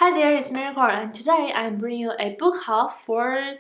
Hi there, it's Miracle, and today I'm bringing you a book haul for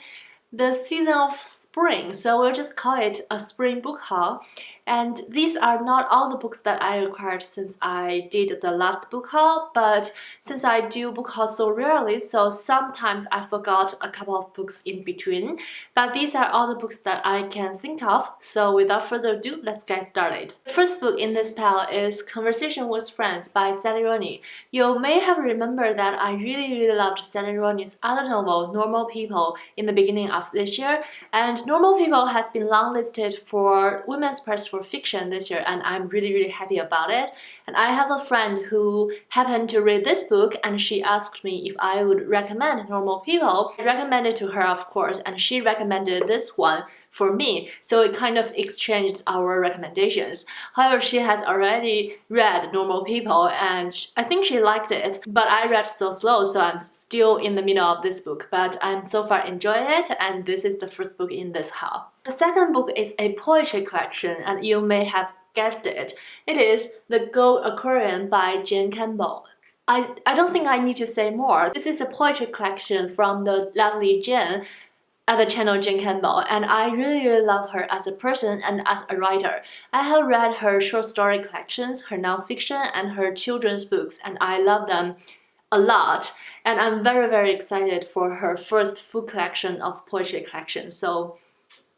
the season of spring. So we'll just call it a spring book haul. And these are not all the books that I acquired since I did the last book haul, but since I do book hauls so rarely, so sometimes I forgot a couple of books in between. But these are all the books that I can think of. So without further ado, let's get started. The first book in this pile is Conversation with Friends by Sally Rooney. You may have remembered that I really loved Sally Rooney's other novel, Normal People, in the beginning of this year, and Normal People has been longlisted for Women's Prize for Fiction this year, and I'm really happy about it. And I have a friend who happened to read this book, and she asked me if I would recommend Normal People. I recommended to her, of course, and she recommended this one for me, so it kind of exchanged our recommendations. However, she has already read Normal People and I think she liked it, but I read so slow, so I'm still in the middle of this book, but I'm so far enjoying it, and this is the first book in this haul. The second book is a poetry collection, and you may have guessed it. It is The Gold Aquarium by Jane Campbell. I don't think I need to say more. This is a poetry collection from the lovely Jane at the channel Jane Campbell, and I really love her as a person and as a writer. I have read her short story collections, her nonfiction, and her children's books, and I love them a lot. And I'm very excited for her first full collection of poetry collections. So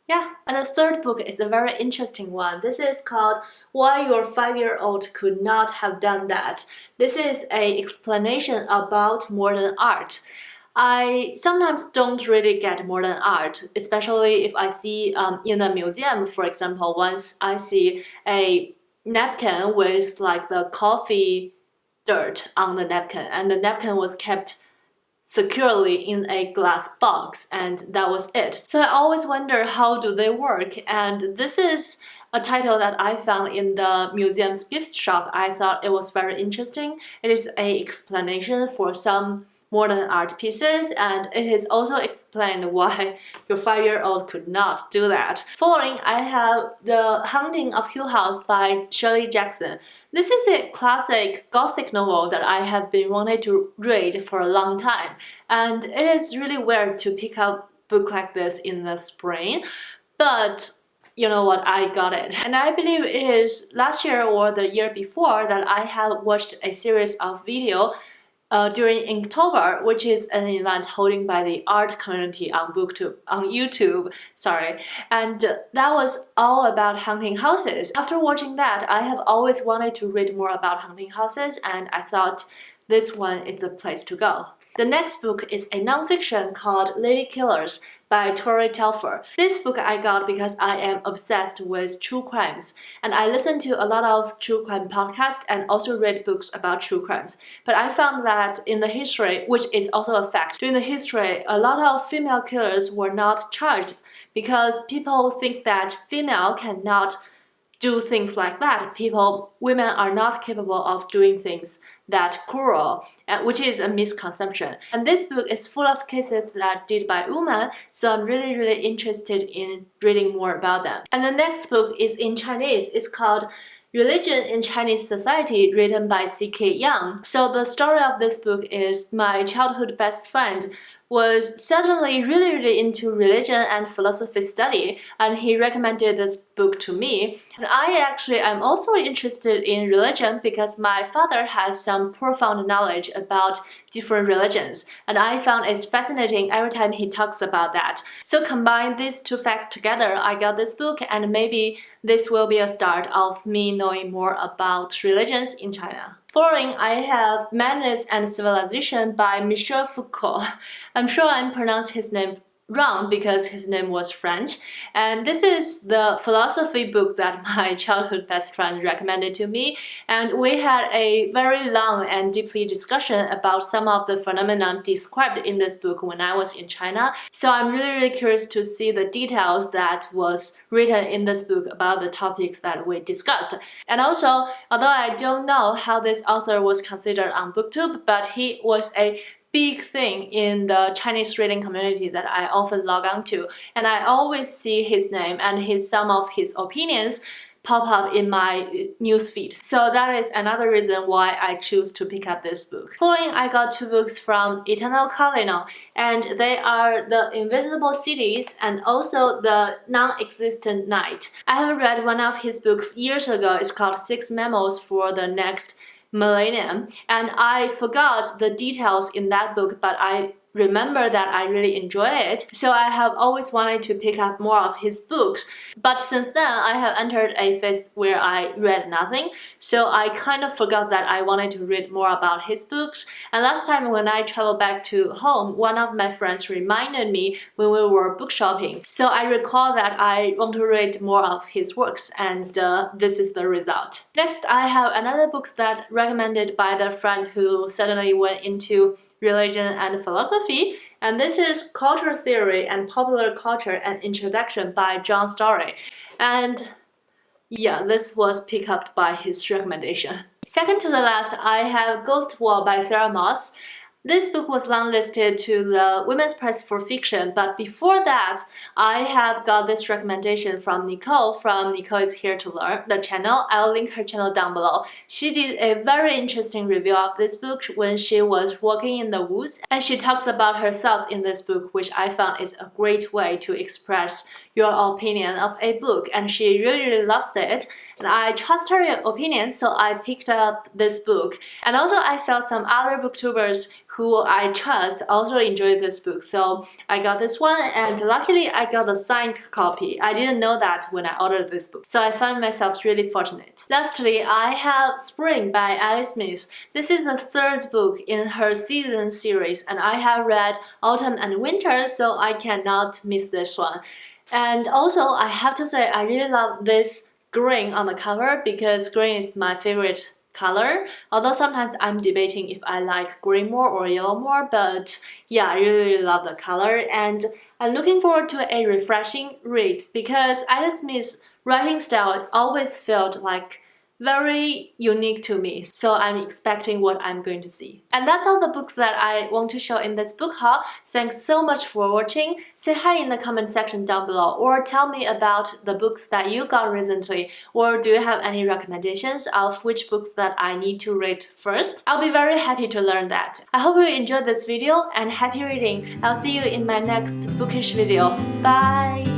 yeah. And the third book is a very interesting one. This is called Why Your 5-Year-Old Could Not Have Done That. This is an explanation about modern art. I sometimes don't really get modern art, especially if I see in a museum, for example, once I see a napkin with like the coffee dirt on the napkin, and the napkin was kept securely in a glass box, and that was it. So I always wonder, how do they work? And this is a title that I found in the museum's gift shop. I thought it was very interesting. It is an explanation for some modern art pieces, and it is also explained why your 5-year-old could not do that. Following, I have The Haunting of Hill House by Shirley Jackson. This is a classic gothic novel that I have been wanting to read for a long time, and it is really weird to pick up a book like this in the spring, but you know what, I got it. And I believe it is last year or the year before that I have watched a series of video during Inktober, which is an event holding by the art community on YouTube, and that was all about haunting houses. After watching that, I have always wanted to read more about haunting houses, and I thought this one is the place to go. The next book is a nonfiction called Lady Killers by Tori Telfer. This book I got because I am obsessed with true crimes, and I listen to a lot of true crime podcasts and also read books about true crimes. But I found that in the history, which is also a fact, during the history, a lot of female killers were not charged because people think that female cannot do things like that. Women are not capable of doing things that cruel, which is a misconception. And this book is full of cases that did by women, so I'm really interested in reading more about them. And the next book is in Chinese. It's called Religion in Chinese Society, written by C.K. Yang. So the story of this book is my childhood best friend was suddenly really into religion and philosophy study, and he recommended this book to me. And I'm also interested in religion because my father has some profound knowledge about different religions, and I found it fascinating every time he talks about that. So combine these two facts together, I got this book, and maybe this will be a start of me knowing more about religions in China. Following, I have Madness and Civilization by Michel Foucault. I'm sure I'm pronouncing his name wrong because his name was French, and this is the philosophy book that my childhood best friend recommended to me, and we had a very long and deeply discussion about some of the phenomena described in this book when I was in China. So I'm really curious to see the details that was written in this book about the topics that we discussed. And also, although I don't know how this author was considered on BookTube, but he was a big thing in the Chinese reading community that I often log on to, and I always see his name and some of his opinions pop up in my newsfeed. So that is another reason why I choose to pick up this book. Following, I got 2 books from Eternal Cardinal, and they are The Invisible Cities and also The Non-Existent Night. I have read one of his books years ago. It's called 6 Memos for the Next Millennium, and I forgot the details in that book, but I remember that I really enjoy it, so I have always wanted to pick up more of his books. But since then, I have entered a phase where I read nothing, so I kind of forgot that I wanted to read more about his books. And last time when I traveled back to home, one of my friends reminded me when we were book shopping. So I recall that I want to read more of his works, and this is the result. Next, I have another book that recommended by the friend who suddenly went into religion and philosophy, and this is Culture Theory and Popular Culture: An Introduction by John Story. And yeah, this was picked up by his recommendation. Second to the last, I have Ghost Wall by Sarah Moss. This book was longlisted to the Women's Prize for Fiction, but before that, I have got this recommendation from Nicole from Nicole is Here to Learn, the channel. I'll link her channel down below. She did a very interesting review of this book when she was walking in the woods, and she talks about her thoughts in this book, which I found is a great way to express your opinion of a book, and she really loves it. And I trust her opinion, so I picked up this book. And also I saw some other booktubers who I trust also enjoyed this book, so I got this one, and luckily I got a signed copy. I didn't know that when I ordered this book, so I found myself really fortunate. Lastly, I have Spring by Alice Smith. This is the 3rd book in her season series, and I have read Autumn and Winter, so I cannot miss this one. And also, I have to say I really love this green on the cover because green is my favorite color, although sometimes I'm debating if I like green more or yellow more, but yeah, I really love the color, and I'm looking forward to a refreshing read because Alice Smith's writing style always felt like very unique to me, so I'm expecting what I'm going to see. And that's all the books that I want to show in this book haul. Thanks so much for watching. Say hi in the comment section down below, or tell me about the books that you got recently, or do you have any recommendations of which books that I need to read first? I'll be very happy to learn that. I hope you enjoyed this video and happy reading. I'll see you in my next bookish video. Bye!